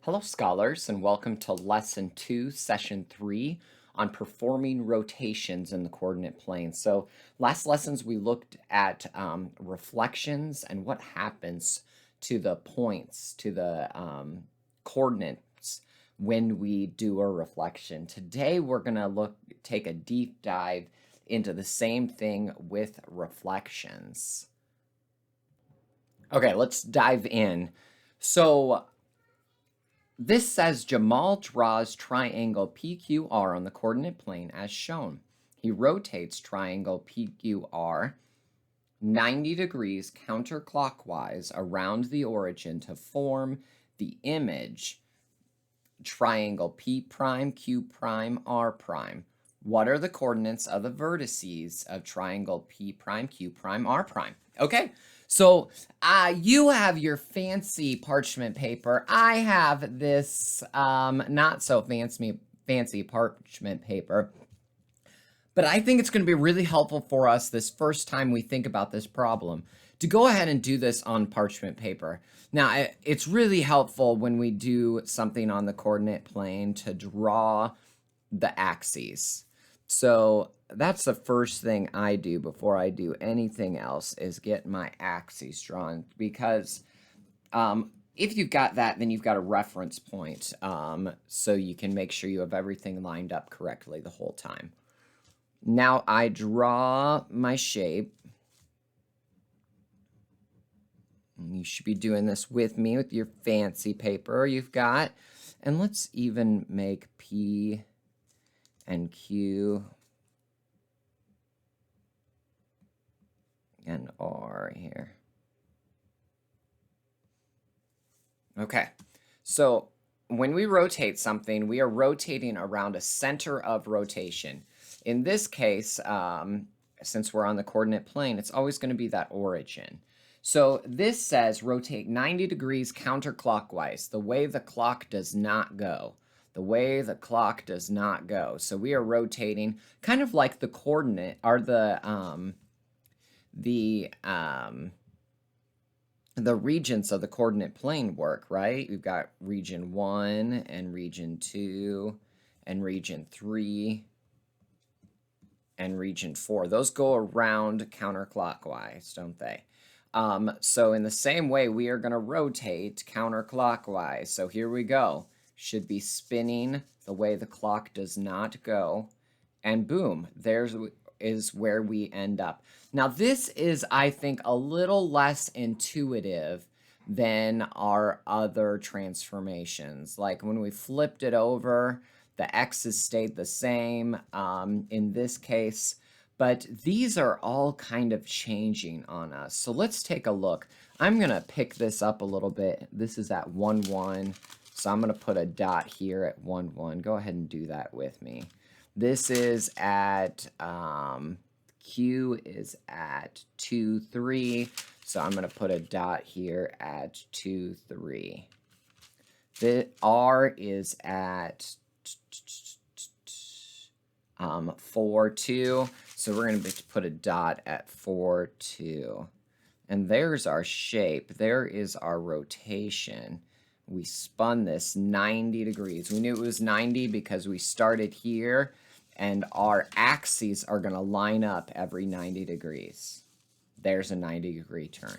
Hello, scholars, and welcome to Lesson 2, Session 3 on performing rotations in the coordinate plane. So, last lessons we looked at reflections and what happens to the points, to the coordinates when we do a reflection. Today, we're going to take a deep dive into the same thing with reflections. Okay, let's dive in. So, this says Jamal draws triangle PQR on the coordinate plane as shown. He rotates triangle PQR 90 degrees counterclockwise around the origin to form the image triangle P prime, Q prime, R prime. What are the coordinates of the vertices of triangle P prime, Q prime, R prime? Okay, so you have your fancy parchment paper. I have this not so fancy parchment paper. But I think it's going to be really helpful for us this first time we think about this problem to go ahead and do this on parchment paper. Now, it's really helpful when we do something on the coordinate plane to draw the axes. So that's the first thing I do before I do anything else is get my axes drawn, because if you've got that, then you've got a reference point, so you can make sure you have everything lined up correctly the whole time. Now I draw my shape. You should be doing this with me with your fancy paper you've got. And let's even make P and Q and R here. Okay, so when we rotate something, we are rotating around a center of rotation. In this case, since we're on the coordinate plane, it's always going to be that origin. So this says rotate 90 degrees counterclockwise, the way the clock does not go. The way the clock does not go. So we are rotating kind of like the coordinate, or the regions of the coordinate plane work, right? We've got region 1 and region 2 and region 3 and region 4. Those go around counterclockwise, don't they? So in the same way, we are going to rotate counterclockwise. So here we go. Should be spinning the way the clock does not go. And boom, is where we end up. Now this is, I think, a little less intuitive than our other transformations. Like when we flipped it over, the x's stayed the same in this case, but these are all kind of changing on us. So let's take a look. I'm going to pick this up a little bit. This is at 1, 1. So I'm going to put a dot here at 1, 1. Go ahead and do that with me. This is at, Q is at 2, 3. So I'm going to put a dot here at 2, 3. The R is at 4, 2. So we're going to put a dot at 4, 2. And there's our shape. There is our rotation. We spun this 90 degrees. We knew it was 90 because we started here, and our axes are going to line up every 90 degrees. There's a 90-degree turn.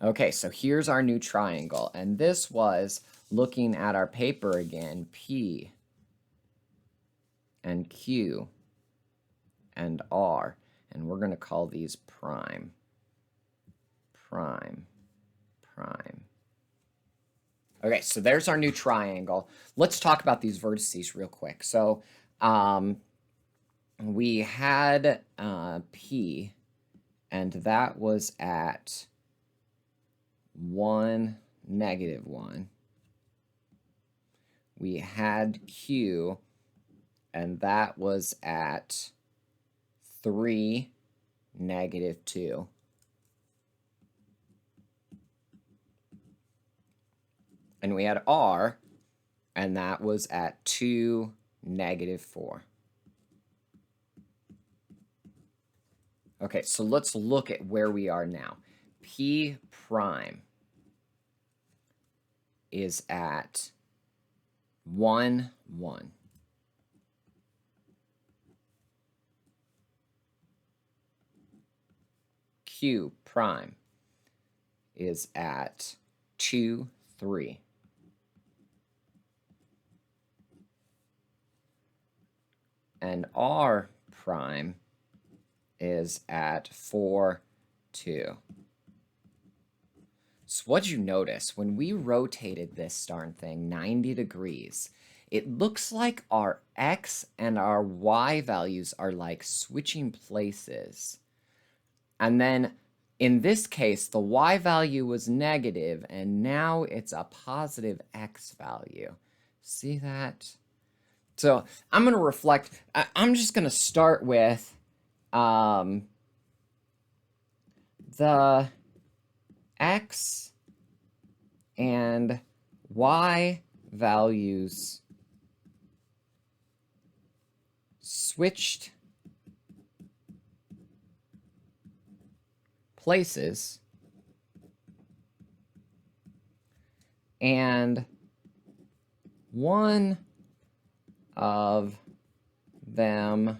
Okay, so here's our new triangle. And this was looking at our paper again, P and Q and R. And we're going to call these prime, prime, prime. Okay, so there's our new triangle. Let's talk about these vertices real quick. So we had P, and that was at 1, -1. We had Q, and that was at 3, -2. And we had R, and that was at 2, -4. Okay, so let's look at where we are now. P prime. is at 1, 1. Q prime is at 2, 3. And R prime is at 4, 2. So what'd you notice? When we rotated this darn thing 90 degrees, it looks like our X and our Y values are like switching places. And then in this case, the Y value was negative, and now it's a positive X value. See that? So I'm going to reflect. I'm just going to start with the X and Y values switched places, and one of them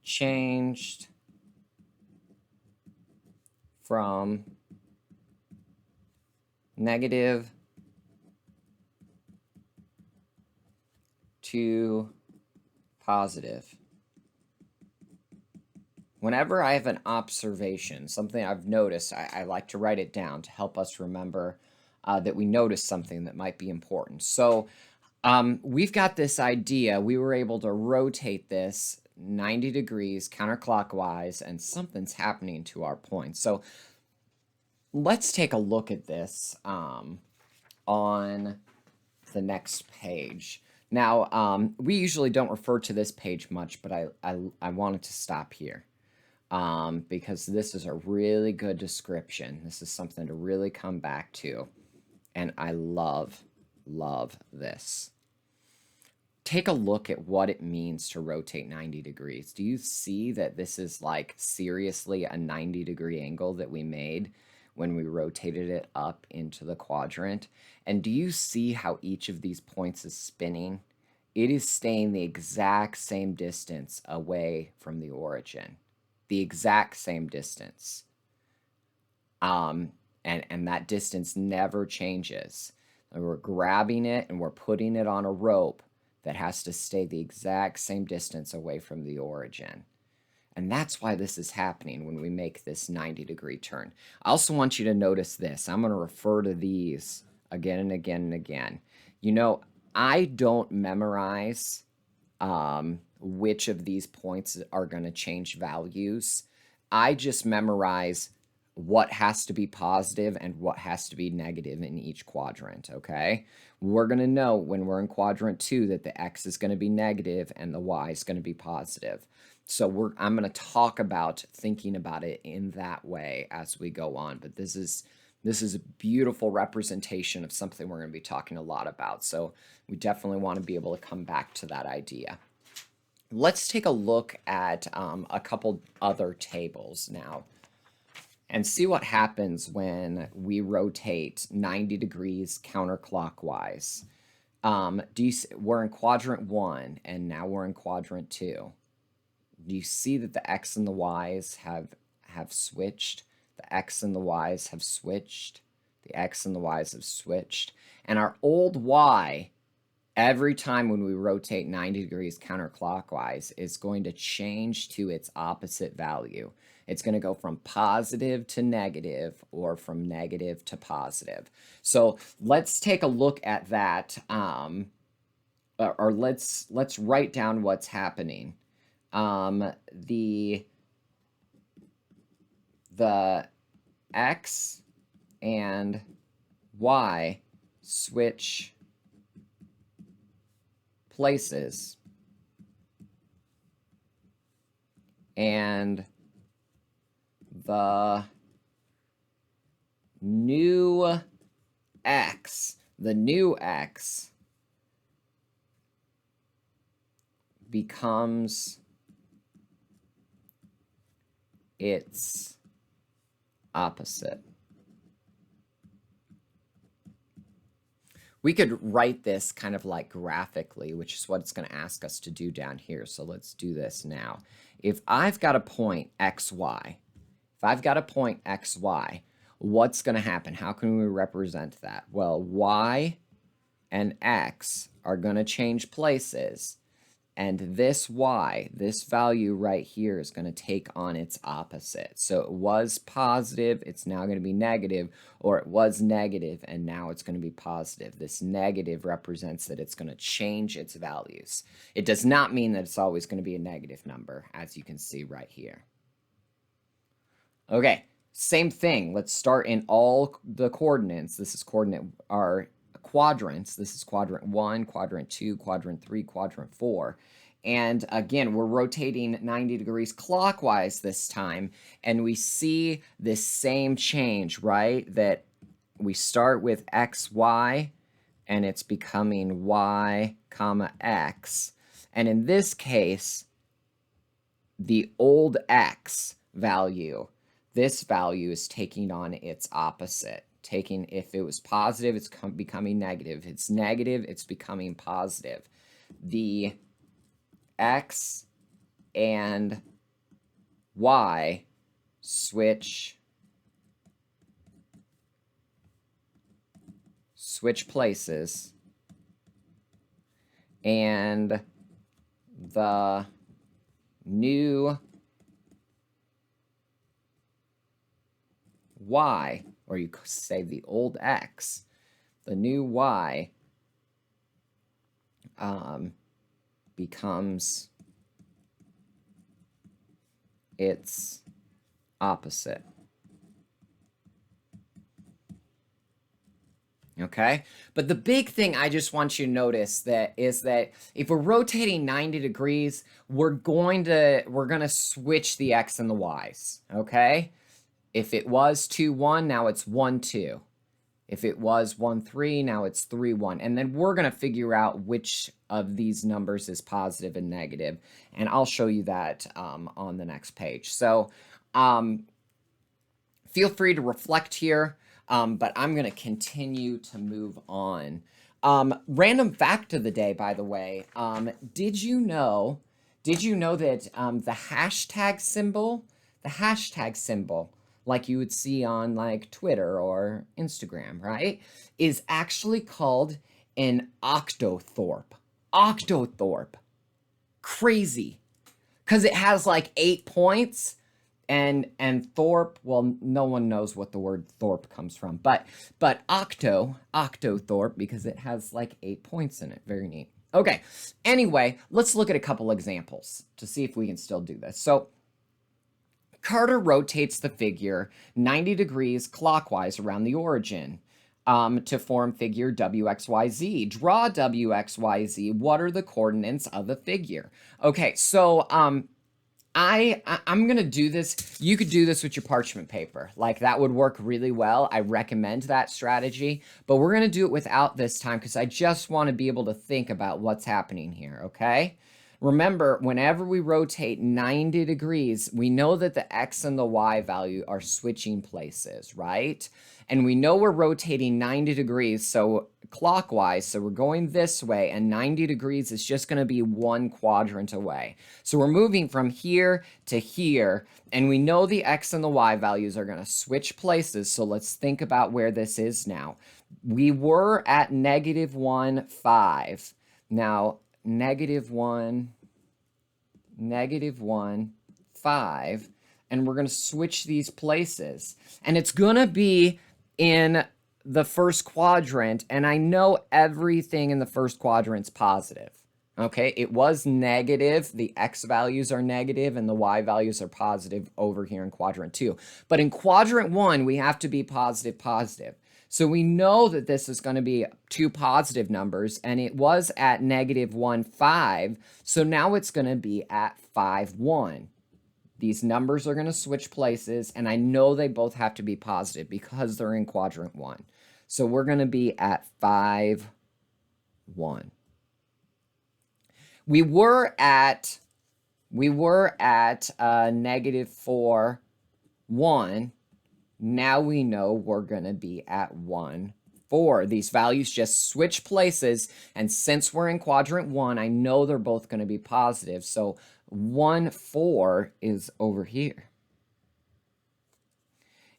changed from negative to positive. Whenever I have an observation, something I've noticed, I like to write it down to help us remember that we noticed something that might be important. So we've got this idea. We were able to rotate this 90 degrees counterclockwise, and something's happening to our point. So let's take a look at this on the next page. Now, we usually don't refer to this page much, but I wanted to stop here because this is a really good description. This is something to really come back to, and I love this. Take a look at what it means to rotate 90 degrees. Do you see that this is like seriously a 90-degree angle that we made when we rotated it up into the quadrant? And do you see how each of these points is spinning? It is staying the exact same distance away from the origin. The exact same distance. And that distance never changes. And we're grabbing it and we're putting it on a rope that has to stay the exact same distance away from the origin. And that's why this is happening when we make this 90-degree turn. I also want you to notice this. I'm going to refer to these again and again and again. You know, I don't memorize which of these points are going to change values. I just memorize what has to be positive and what has to be negative in each quadrant, okay? We're going to know when we're in quadrant 2 that the X is going to be negative and the Y is going to be positive. So I'm going to talk about thinking about it in that way as we go on, but this is a beautiful representation of something we're going to be talking a lot about. So we definitely want to be able to come back to that idea. Let's take a look at a couple other tables now and see what happens when we rotate 90 degrees counterclockwise. We're in quadrant 1, and now we're in quadrant 2. Do you see that the X and the Y's have switched? The X and the Y's have switched. The X and the Y's have switched. And our old Y, every time when we rotate 90 degrees counterclockwise, is going to change to its opposite value. It's going to go from positive to negative or from negative to positive. So let's take a look at that, or let's write down what's happening. The X and Y switch places, and the new X becomes its opposite. We could write this kind of like graphically, which is what it's going to ask us to do down here. So let's do this now. If I've got a point xy, what's going to happen? How can we represent that? Well, y and x are going to change places. And this y, this value right here, is going to take on its opposite. So it was positive, it's now going to be negative, or it was negative, and now it's going to be positive. This negative represents that it's going to change its values. It does not mean that it's always going to be a negative number, as you can see right here. Okay, same thing. Let's start in all the coordinates. This is our quadrants. This is quadrant 1, quadrant 2, quadrant 3, quadrant 4. And again, we're rotating 90 degrees clockwise this time, and we see this same change, right? That we start with xy, and it's becoming y, comma, x. And in this case, the old x value, this value is taking on its opposite. If it was positive, it's becoming negative. If it's negative, it's becoming positive. The x and y switch places, and the new y, or you could say the old x, the new y becomes its opposite. Okay, but the big thing I just want you to notice is that if we're rotating 90 degrees, we're gonna switch the x and the y's. Okay, if it was 2, 1, now it's 1, 2. If it was 1, 3, now it's 3, 1. And then we're going to figure out which of these numbers is positive and negative. And I'll show you that on the next page. So feel free to reflect here, but I'm going to continue to move on. Random fact of the day, by the way. Did you know that the hashtag symbol, like you would see on like Twitter or Instagram, right, is actually called an octothorpe. Octothorpe. Crazy. Because it has like 8 points, and thorpe, well, no one knows what the word thorpe comes from, but octothorpe, because it has like 8 points in it. Very neat. Okay, anyway, let's look at a couple examples to see if we can still do this. So Carter rotates the figure 90 degrees clockwise around the origin to form figure WXYZ. Draw WXYZ. What are the coordinates of the figure? Okay, so I'm going to do this. You could do this with your parchment paper. Like, that would work really well. I recommend that strategy. But we're going to do it without this time because I just want to be able to think about what's happening here, okay? Remember, whenever we rotate 90 degrees, we know that the x and the y value are switching places, right? And we know we're rotating 90 degrees, so clockwise, so we're going this way, and 90 degrees is just going to be 1 quadrant away. So we're moving from here to here, and we know the x and the y values are going to switch places, so let's think about where this is now. We were at -1, 5. Now, -1, 5, and we're going to switch these places. And it's going to be in the first quadrant, and I know everything in the first quadrant's positive. Okay, it was negative. The x values are negative, and the y values are positive over here in quadrant 2. But in quadrant 1, we have to be positive, positive. So we know that this is going to be 2 positive numbers, and it was at -1, 5. So now it's going to be at 5, 1. These numbers are going to switch places, and I know they both have to be positive because they're in quadrant 1. So we're going to be at 5, 1. We were at -4, 1. Now we know we're going to be at 1, 4. These values just switch places, and since we're in quadrant 1, I know they're both going to be positive. So 1, 4 is over here.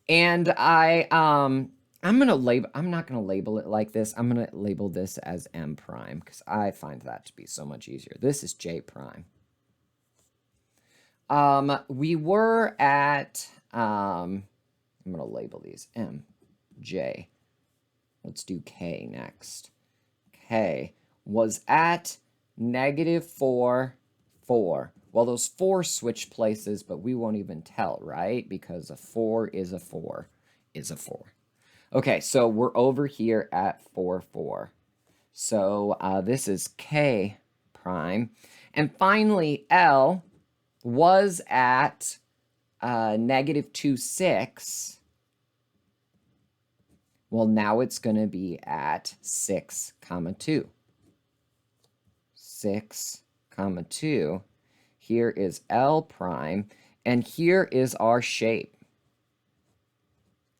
And I'm not going to label it like this. I'm going to label this as M prime because I find that to be so much easier. This is J prime. We were at, I'm going to label these M, J. Let's do K next. K was at -4, 4. Well, those 4 switch places, but we won't even tell, right? Because a 4 is a 4 is a 4. Okay, so we're over here at 4, 4. So this is K prime. And finally, L was at -2, 6. Well, now it's going to be at 6, 2. 6, 2. Here is L prime, and here is our shape.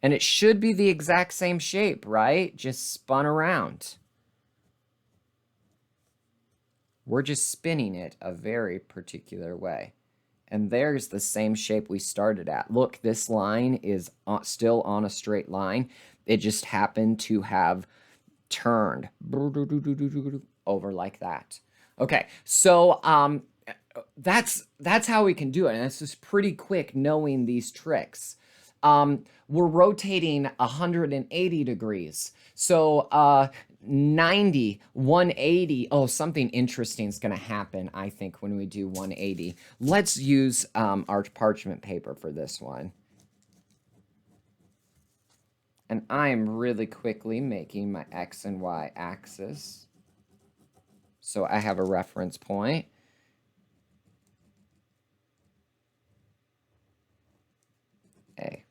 And it should be the exact same shape, right? Just spun around. We're just spinning it a very particular way. And there's the same shape we started at. Look, this line is still on a straight line. It just happened to have turned over like that. Okay, so that's how we can do it. And it's just pretty quick knowing these tricks. We're rotating 180 degrees. So 90, 180. Oh, something interesting is going to happen, I think, when we do 180. Let's use our parchment paper for this one. And I am really quickly making my X and Y axis. So I have a reference point. A,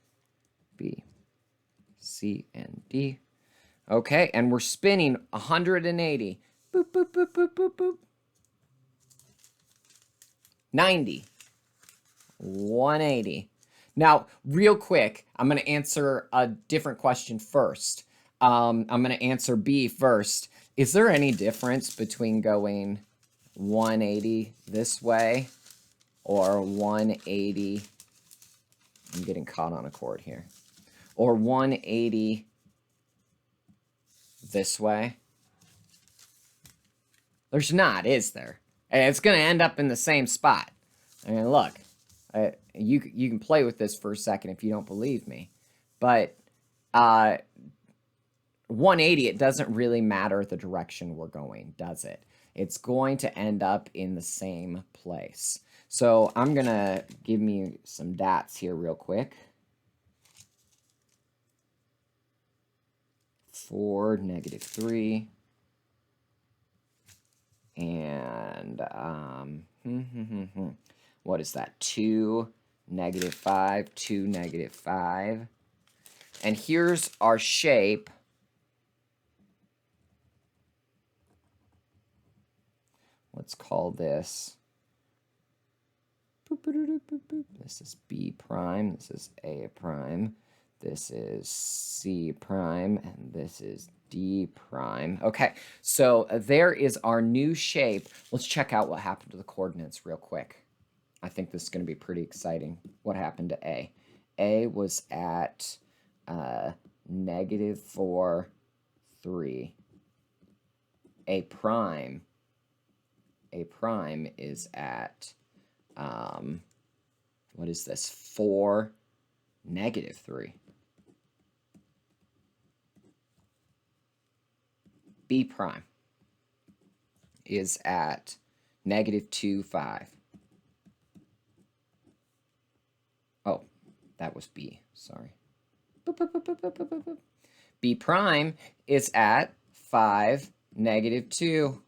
B, C, and D. Okay, and we're spinning 180. Boop, boop, boop, boop, boop, boop. 90. 180. Now, real quick, I'm going to answer a different question first. I'm going to answer B first. Is there any difference between going 180 this way or 180? I'm getting caught on a cord here. Or 180 this way? There's not, is there? And it's going to end up in the same spot. I mean, look, you can play with this for a second if you don't believe me. But 180, it doesn't really matter the direction we're going, does it? It's going to end up in the same place. So I'm going to give me some dots here real quick. 4, -3. And what is that? 2, -5, 2, -5. And here's our shape. Let's call this. This is B prime. This is A prime. This is C prime. And this is D prime. Okay, so there is our new shape. Let's check out what happened to the coordinates real quick. I think this is going to be pretty exciting. What happened to A? A was at -4, 3. A prime is at, what is this? 4, -3. B prime is at -2, 5. Oh, that was B, sorry. B prime is at 5, -2.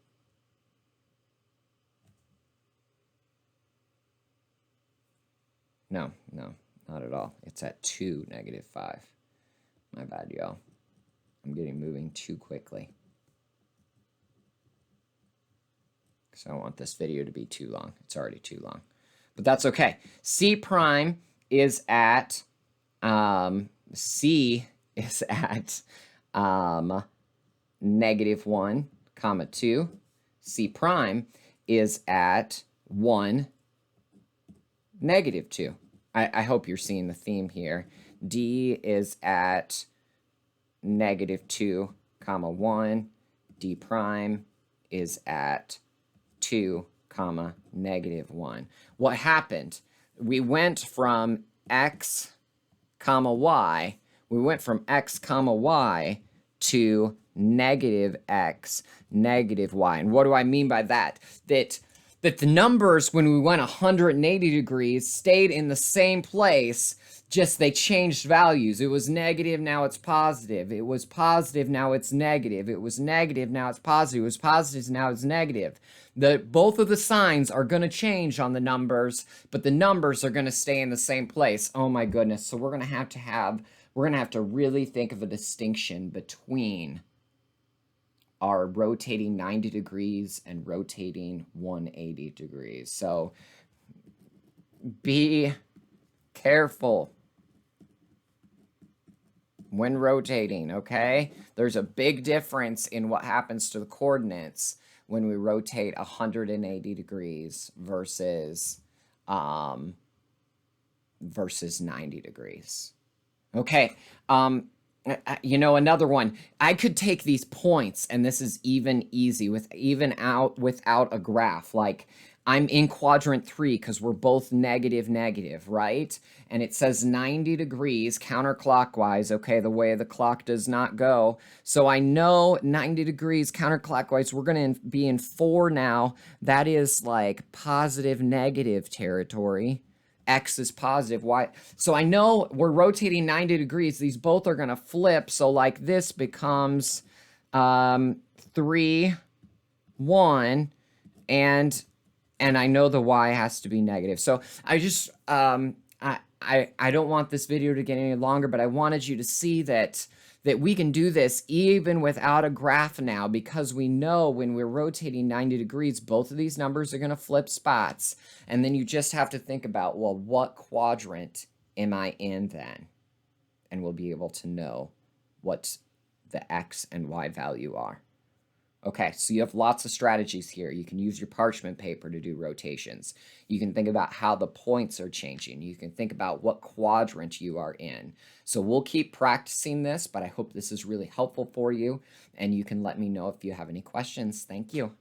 No, not at all. It's at 2, -5. My bad, y'all. I'm moving too quickly. So I don't want this video to be too long. It's already too long. But that's okay. C prime is at, C is at -1, comma 2. C prime is at 1, -2. I hope you're seeing the theme here. D is at -2, comma 1. D prime is at 2, comma -1. What happened? We went from x, comma y. We went from x, comma y to -x, -y. And what do I mean by that? That the numbers, when we went 180 degrees, stayed in the same place, just they changed values. It was negative, now it's positive. It was positive, now it's negative. It was negative, now it's positive. It was positive, now it's negative. Both of the signs are going to change on the numbers, but the numbers are going to stay in the same place. Oh my goodness. So we're going to have to really think of a distinction between are rotating 90 degrees and rotating 180 degrees. So be careful when rotating, okay? There's a big difference in what happens to the coordinates when we rotate 180 degrees versus 90 degrees. Okay, another one. I could take these points, and this is even easy without a graph. Like I'm in quadrant 3 because we're both negative, right? And it says 90 degrees counterclockwise. Okay, the way the clock does not go. So I know 90 degrees counterclockwise. We're going to be in 4 now. That is like positive, negative territory. X is positive, Y. So I know we're rotating 90 degrees. These both are going to flip. So like this becomes 3, 1, and I know the Y has to be negative. So I just, I don't want this video to get any longer, but I wanted you to see that we can do this even without a graph now, because we know when we're rotating 90 degrees, both of these numbers are going to flip spots. And then you just have to think about, well, what quadrant am I in then? And we'll be able to know what the X and Y value are. Okay, so you have lots of strategies here. You can use your parchment paper to do rotations. You can think about how the points are changing. You can think about what quadrant you are in. So we'll keep practicing this, but I hope this is really helpful for you, and you can let me know if you have any questions. Thank you.